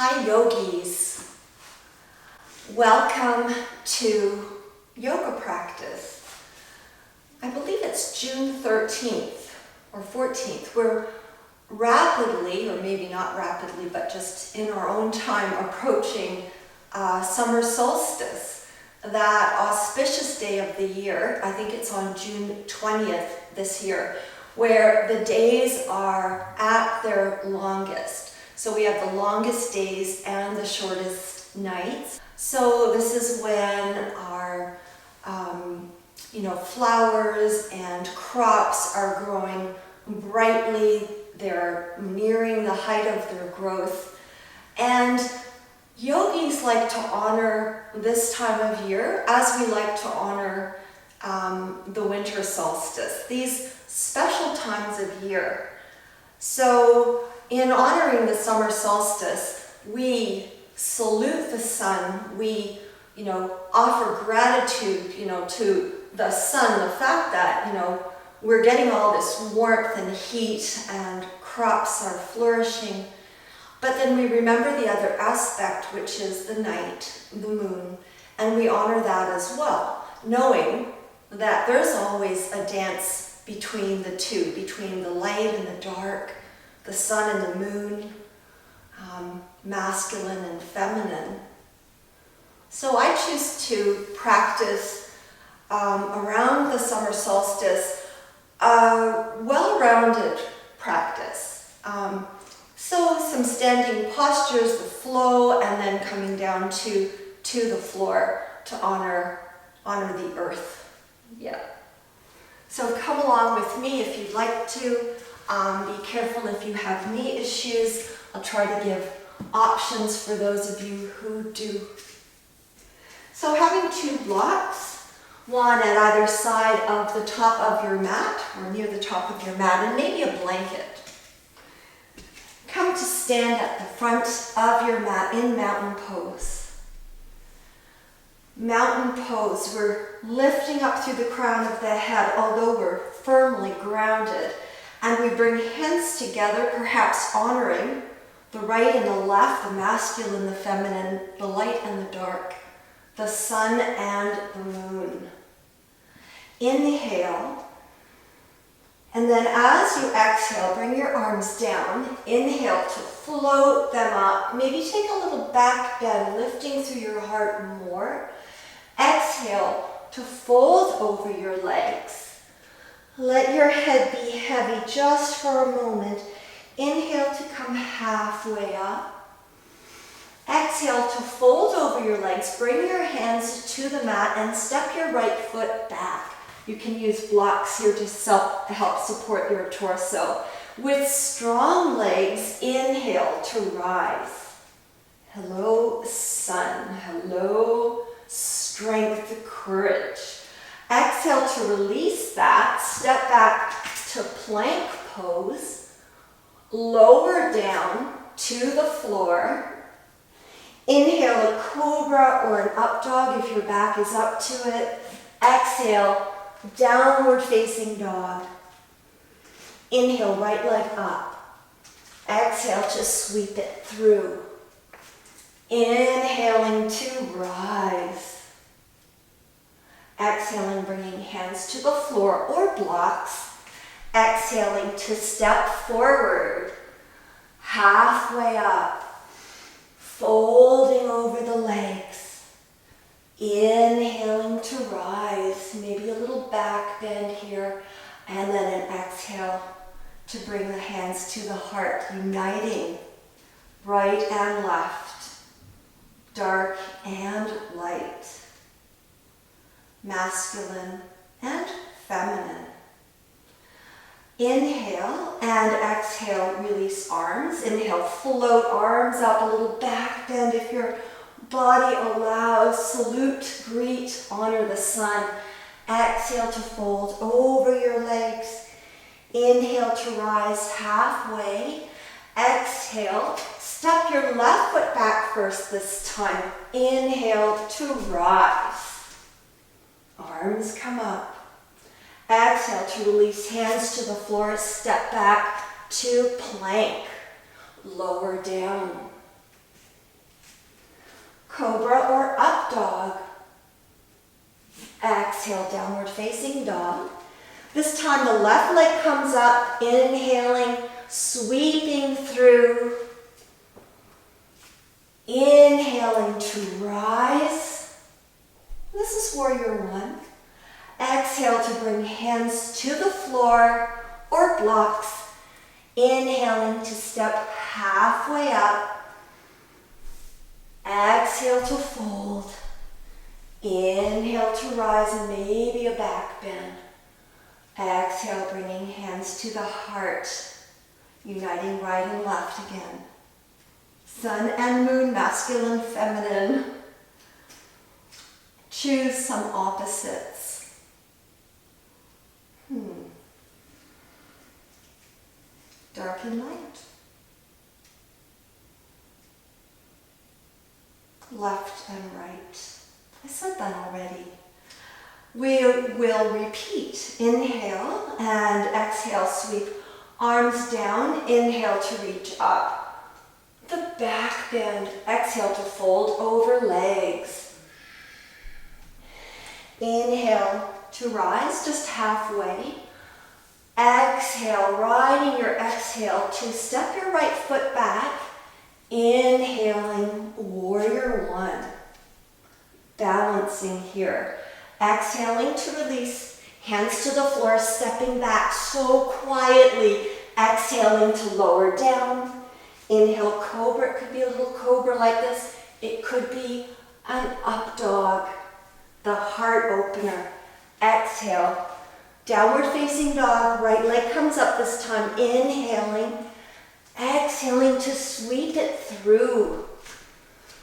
Hi yogis, welcome to yoga practice. I believe it's June 13th or 14th. We're rapidly, or maybe not rapidly, but just in our own time approaching summer solstice, that auspicious day of the year. I think it's on June 20th this year, where the days are at their longest. So we have the longest days and the shortest nights. So this is when our flowers and crops are growing brightly. They're nearing the height of their growth. And yogis like to honor this time of year as we like to honor the winter solstice, these special times of year. So in honoring the summer solstice, we salute the sun. We, offer gratitude, to the sun, the fact that, we're getting all this warmth and heat and crops are flourishing. But then we remember the other aspect, which is the night, the moon, and we honor that as well, knowing that there's always a dance between the two, between the light and the dark, the sun and the moon, masculine and feminine. So I choose to practice around the summer solstice a well-rounded practice. So some standing postures, the flow, and then coming down to the floor to honor the earth. Yeah. So come along with me if you'd like to. Be careful if you have knee issues. I'll try to give options for those of you who do. So having two blocks, one at either side of the top of your mat or near the top of your mat, and maybe a blanket. Come to stand at the front of your mat in mountain pose. Mountain pose, we're lifting up through the crown of the head, although we're firmly grounded. And we bring hands together, perhaps honoring the right and the left, the masculine, the feminine, the light and the dark, the sun and the moon. Inhale. And then as you exhale, bring your arms down. Inhale to float them up. Maybe take a little back bend, lifting through your heart more. Exhale to fold over your legs. Let your head be heavy just for a moment. Inhale to come halfway up. Exhale to fold over your legs. Bring your hands to the mat and step your right foot back. You can use blocks here to help support your torso. With strong legs, inhale to rise. Hello, sun. Hello, strength, courage. Exhale to release that. Step back to plank pose. Lower down to the floor. Inhale a cobra or an up dog if your back is up to it. Exhale, downward facing dog. Inhale, right leg up. Exhale to sweep it through. Inhaling to rise. Exhaling, bringing hands to the floor or blocks. Exhaling to step forward, halfway up, folding over the legs. Inhaling to rise, maybe a little back bend here, and then an exhale to bring the hands to the heart, uniting right and left, dark and light. Masculine and feminine. Inhale and exhale, release arms. Inhale, float arms up, a little back bend if your body allows. Salute, greet, honor the sun. Exhale to fold over your legs. Inhale to rise halfway. Exhale, step your left foot back first this time. Inhale to rise. Arms come up. Exhale to release hands to the floor. Step back to plank. Lower down. cobra or up dog. Exhale, downward facing dog. This time the left leg comes up, inhaling, sweeping through. Inhaling to rise. This is warrior one. Exhale to bring hands to the floor or blocks. Inhaling to step halfway up. Exhale to fold. Inhale to rise and maybe a back bend. Exhale, bringing hands to the heart. Uniting right and left again. Sun and moon, masculine, feminine. Choose some opposites. Dark and light. Left and right. I said that already. We will repeat. Inhale and exhale, sweep arms down. Inhale to reach up. The back bend. Exhale to fold over legs. Inhale to rise just halfway. Exhale, riding your exhale to step your right foot back. Inhaling, warrior one. Balancing here. Exhaling to release, hands to the floor, stepping back so quietly. Exhaling to lower down. Inhale, cobra. It could be a little cobra like this. It could be an up dog, the heart opener. Exhale, downward facing dog. Right leg comes up this time. Inhaling, exhaling to sweep it through.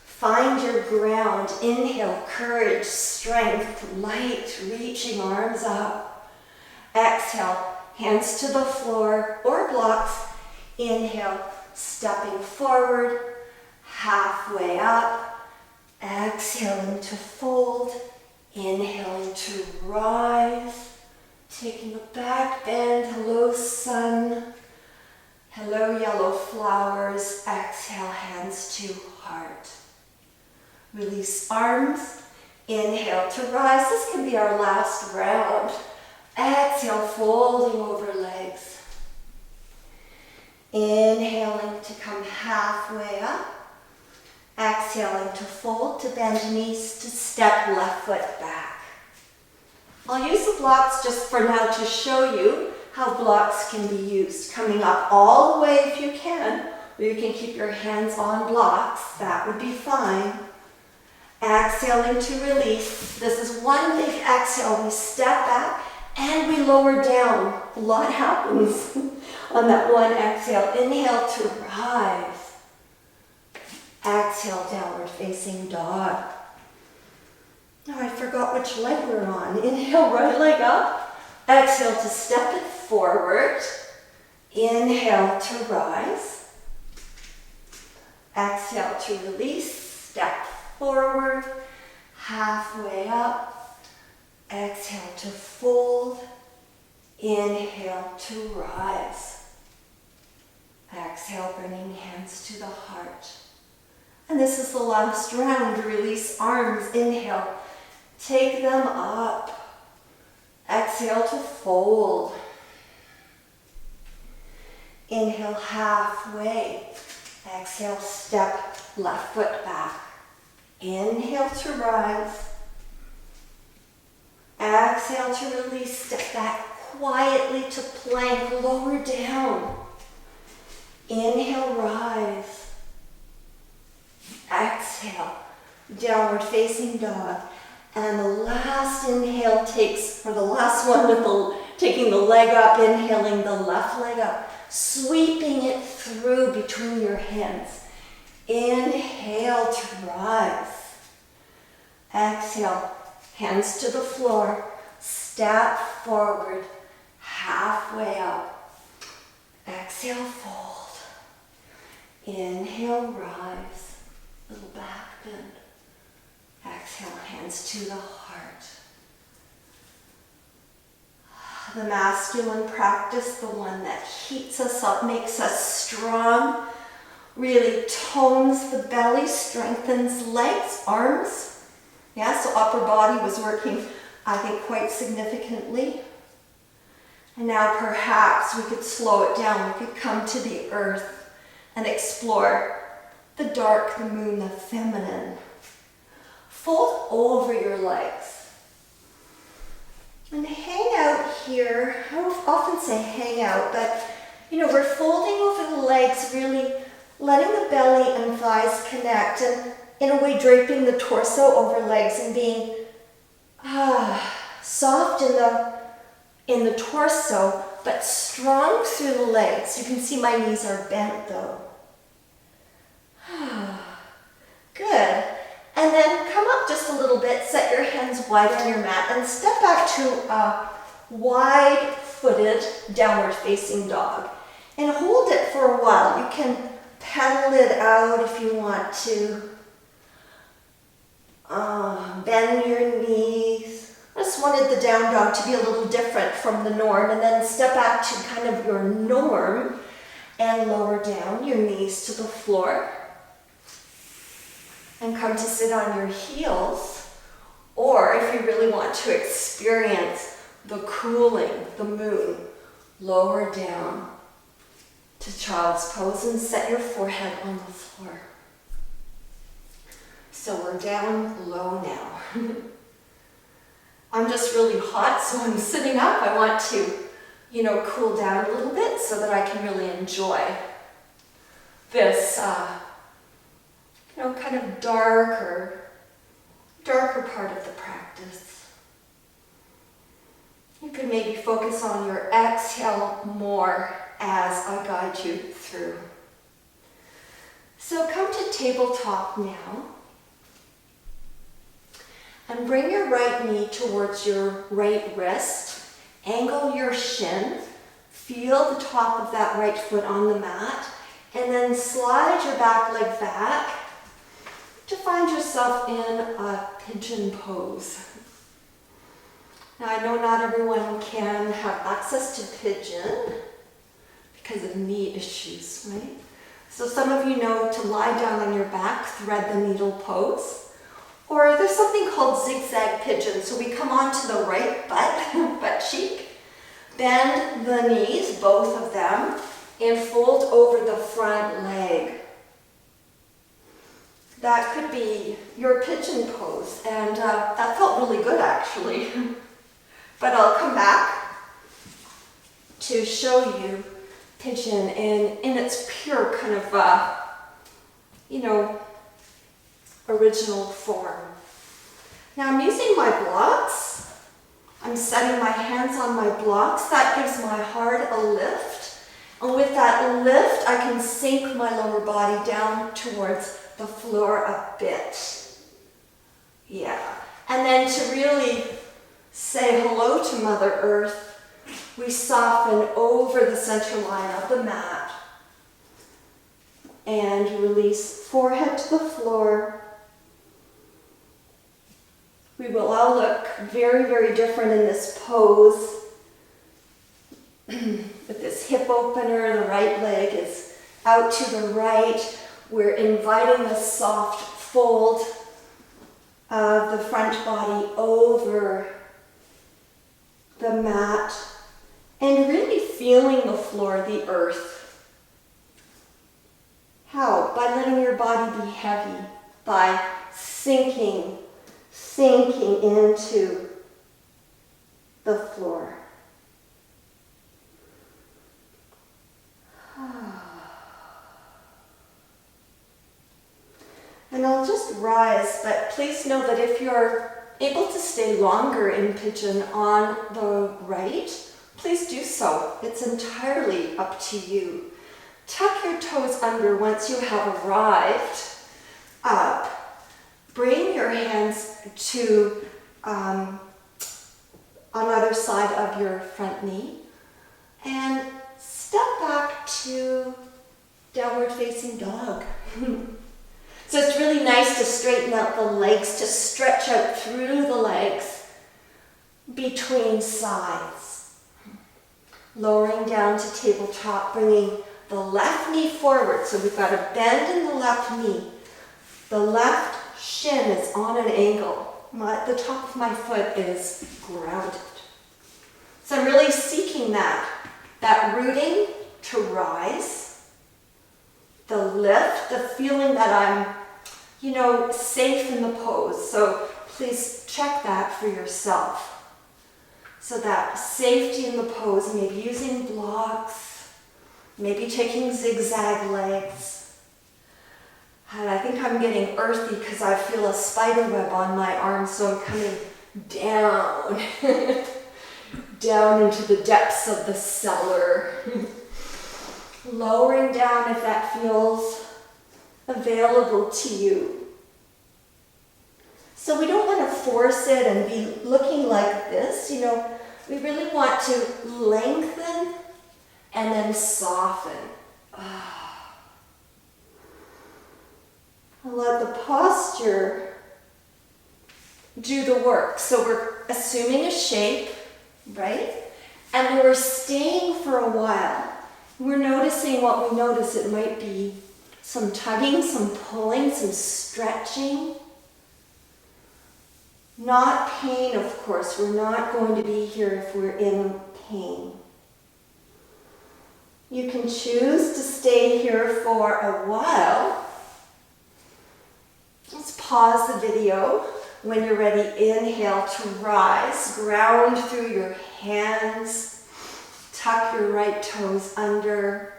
Find your ground. Inhale, courage, strength, light, reaching arms up. Exhale, hands to the floor or blocks. Inhale, stepping forward, halfway up. Exhaling to fold. Inhaling to rise. Taking a back bend. Hello, sun. Hello, yellow flowers. Exhale, hands to heart. Release arms. Inhale to rise. This can be our last round. Exhale, folding over legs. Inhaling to come halfway up. Exhaling to fold, to bend knees, to step left foot back. I'll use the blocks just for now to show you how blocks can be used. Coming up all the way if you can, or you can keep your hands on blocks. That would be fine. Exhaling to release. This is one big exhale. We step back and we lower down. A lot happens on that one exhale. Inhale to rise. Exhale, downward facing dog. Oh, I forgot which leg we're on. Inhale, right leg up. Exhale to step it forward. Inhale to rise. Exhale to release. Step forward, halfway up. Exhale to fold. Inhale to rise. Exhale, bringing hands to the heart. And this is the last round. Release arms. Inhale. Take them up. Exhale to fold. Inhale halfway. Exhale, step left foot back. Inhale to rise. Exhale to release. Step back quietly to plank. Lower down. Inhale, rise. Exhale, downward facing dog. And the last inhale takes, for the last one with taking the leg up, inhaling the left leg up, sweeping it through between your hands. Inhale to rise. Exhale, hands to the floor, step forward, halfway up. Exhale, fold. Inhale, rise. Little back bend. Exhale, hands to the heart. The masculine practice, the one that heats us up, makes us strong. really tones the belly, strengthens legs, arms. Yeah, so upper body was working, I think, quite significantly. And now perhaps we could slow it down. We could come to the earth and explore the dark, the moon, the feminine. Fold over your legs. And hang out here. I often say hang out, but we're folding over the legs, really letting the belly and thighs connect, and in a way draping the torso over legs and being soft in the torso, but strong through the legs. You can see my knees are bent though. Good. And then come up just a little bit, set your hands wide on your mat, and step back to a wide-footed downward facing dog. And hold it for a while. You can pedal it out if you want to. Bend your knees. I just wanted the down dog to be a little different from the norm, and then step back to kind of your norm and lower down your knees to the floor. And come to sit on your heels, or if you really want to experience the cooling, the moon, lower down to child's pose and set your forehead on the floor. So we're down low now. I'm just really hot, so I'm sitting up. I want to, cool down a little bit so that I can really enjoy this kind of darker part of the practice. You could maybe focus on your exhale more as I guide you through. So come to tabletop now. And bring your right knee towards your right wrist. Angle your shin. Feel the top of that right foot on the mat. And then slide your back leg back to find yourself in a pigeon pose. Now I know not everyone can have access to pigeon because of knee issues, right? So some of you know to lie down on your back, thread the needle pose. Or there's something called zigzag pigeon. So we come onto the right butt cheek, bend the knees, both of them, and fold over the front leg. That could be your pigeon pose, and that felt really good actually. But I'll come back to show you pigeon in its pure kind of, original form. Now I'm using my blocks. I'm setting my hands on my blocks. That gives my heart a lift. And with that lift, I can sink my lower body down towards the floor a bit. Yeah. And then to really say hello to Mother Earth, we soften over the center line of the mat and release forehead to the floor. We will all look very, very different in this pose. With this hip opener, the right leg is out to the right. We're inviting the soft fold of the front body over the mat and really feeling the floor, the earth. How? By letting your body be heavy, by sinking into the floor. And I'll just rise, but please know that if you're able to stay longer in pigeon on the right, please do so. It's entirely up to you. Tuck your toes under once you have arrived up. Bring your hands to on either side of your front knee and step back to downward facing dog. So it's really nice to straighten out the legs, to stretch out through the legs between sides. Lowering down to tabletop, bringing the left knee forward. So we've got a bend in the left knee. The left shin is on an angle. The top of my foot is grounded. So I'm really seeking that rooting to rise, the lift, the feeling that I'm, safe in the pose. So please check that for yourself. So that safety in the pose, maybe using blocks, maybe taking zigzag legs. And I think I'm getting earthy because I feel a spider web on my arm, so I'm coming down, down into the depths of the cellar. Lowering down if that feels available to you. So we don't want to force it and be looking like this, we really want to lengthen and then soften. Let the posture do the work. So we're assuming a shape, right? And we're staying for a while. We're noticing what we notice. It might be some tugging, some pulling, some stretching. Not pain, of course. We're not going to be here if we're in pain. You can choose to stay here for a while. Let's pause the video. When you're ready, inhale to rise. Ground through your hands. Tuck your right toes under.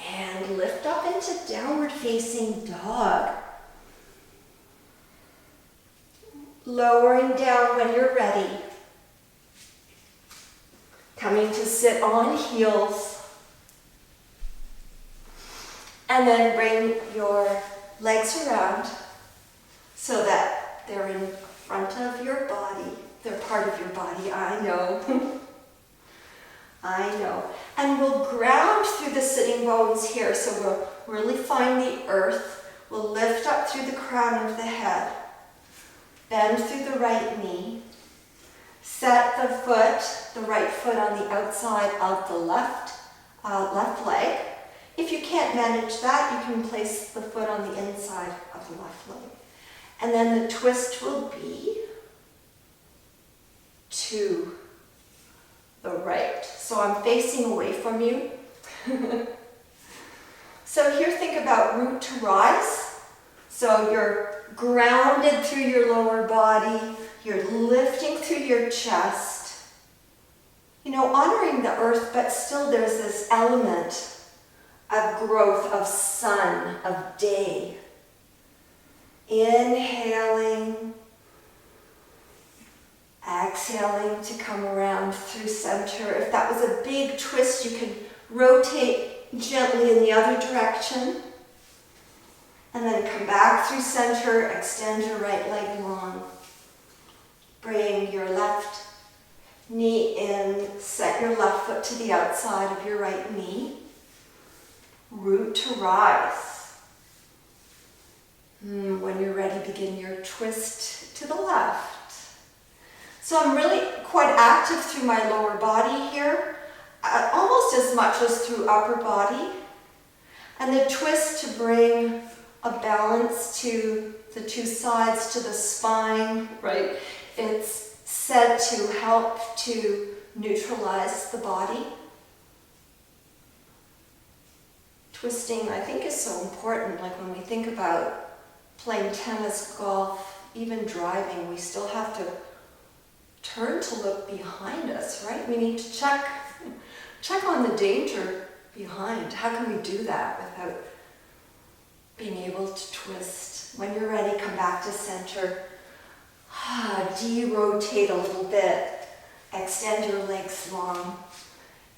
And lift up into downward facing dog. Lowering down when you're ready. Coming to sit on heels. And then bring your legs around so that they're in front of your body. They're part of your body, I know. I know. And we'll ground through the sitting bones here. So we'll really find the earth. We'll lift up through the crown of the head. Bend through the right knee. Set the right foot on the outside of the left leg. If you can't manage that, you can place the foot on the inside of the left leg. And then the twist will be to the right. So I'm facing away from you. So here, think about root to rise. So you're grounded through your lower body. You're lifting through your chest. Honoring the earth, but still there's this element of growth, of sun, of day. Inhaling, exhaling to come around through center. If that was a big twist, you can rotate gently in the other direction. And then come back through center, extend your right leg long. Bring your left knee in, set your left foot to the outside of your right knee. Root to rise. When you're ready, begin your twist to the left. So I'm really quite active through my lower body here, almost as much as through upper body. And the twist to bring a balance to the two sides, to the spine, right? It's said to help to neutralize the body. Twisting, I think, is so important. Like when we think about playing tennis, golf, even driving, we still have to turn to look behind us, right? We need to check on the danger behind. How can we do that without being able to twist? When you're ready, come back to center. De-rotate a little bit. Extend your legs long.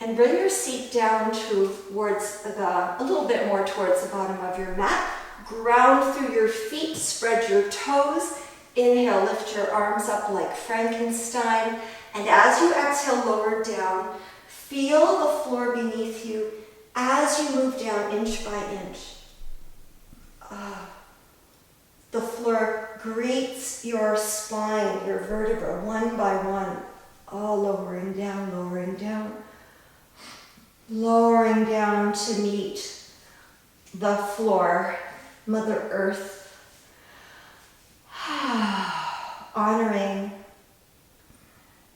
And bring your seat down towards a little bit more towards the bottom of your mat. Ground through your feet, spread your toes. Inhale, lift your arms up like Frankenstein. And as you exhale, lower down. Feel the floor beneath you as you move down inch by inch. The floor greets your spine, your vertebra, one by one. All lowering down, lowering down. lowering down to meet the floor, Mother Earth, honoring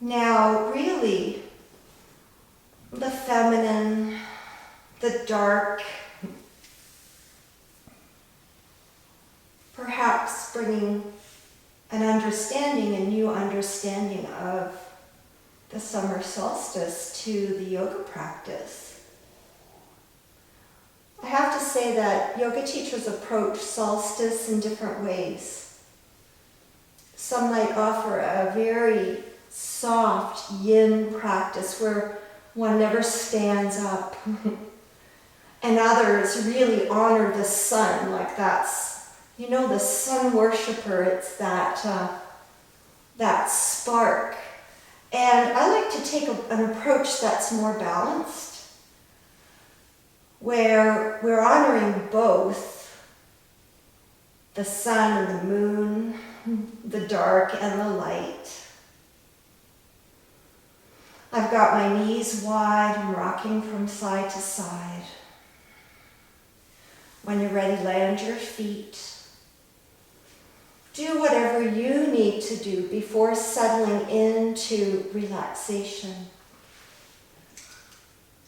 now really the feminine, the dark, perhaps bringing an understanding, a new understanding of the summer solstice to the yoga practice. I have to say that yoga teachers approach solstice in different ways. Some might offer a very soft yin practice where one never stands up. And others really honor the sun, like that's, the sun worshiper, it's that spark. And I like to take an approach that's more balanced, where we're honoring both the sun and the moon, the dark and the light. I've got my knees wide, I'm rocking from side to side. When you're ready, land your feet. Do whatever you need to do before settling into relaxation.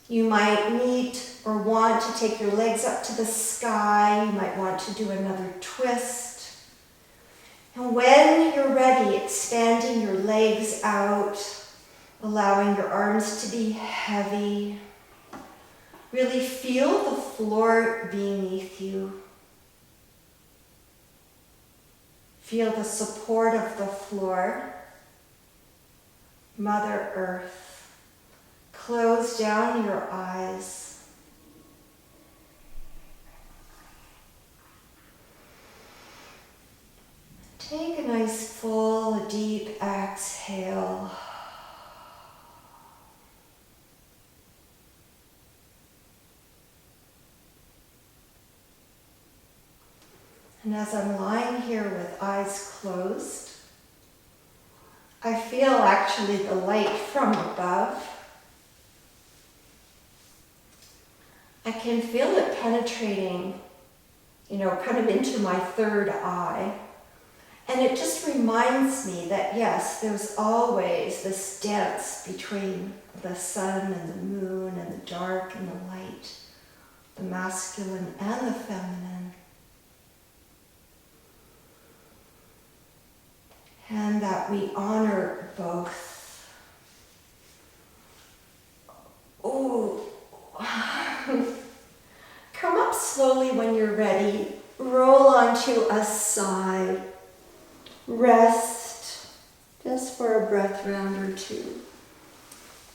You might need or want to take your legs up to the sky. You might want to do another twist. And when you're ready, expanding your legs out, allowing your arms to be heavy. Really feel the floor beneath you. Feel the support of the floor. Mother Earth. Close down your eyes. Take a nice full, deep exhale. And as I'm lying here with eyes closed, I feel actually the light from above. I can feel it penetrating, kind of into my third eye. And it just reminds me that yes, there's always this dance between the sun and the moon and the dark and the light, the masculine and the feminine. And that we honor both. Oh, come up slowly when you're ready. Roll onto a side. Rest just for a breath round or two.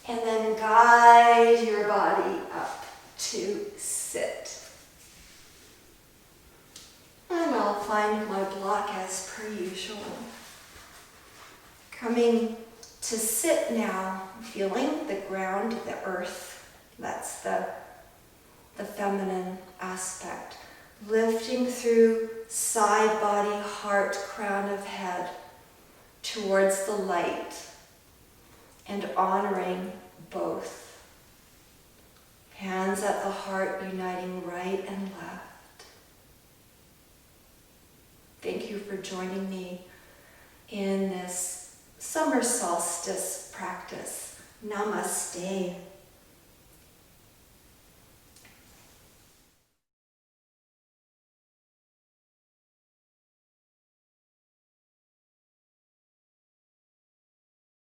And then guide your body up to sit. And I'll find my block as per usual. Coming to sit now, feeling the ground, the earth. That's the feminine aspect. Lifting through side, body, heart, crown of head towards the light and honoring both. Hands at the heart, uniting right and left. Thank you for joining me in this summer solstice practice. Namaste.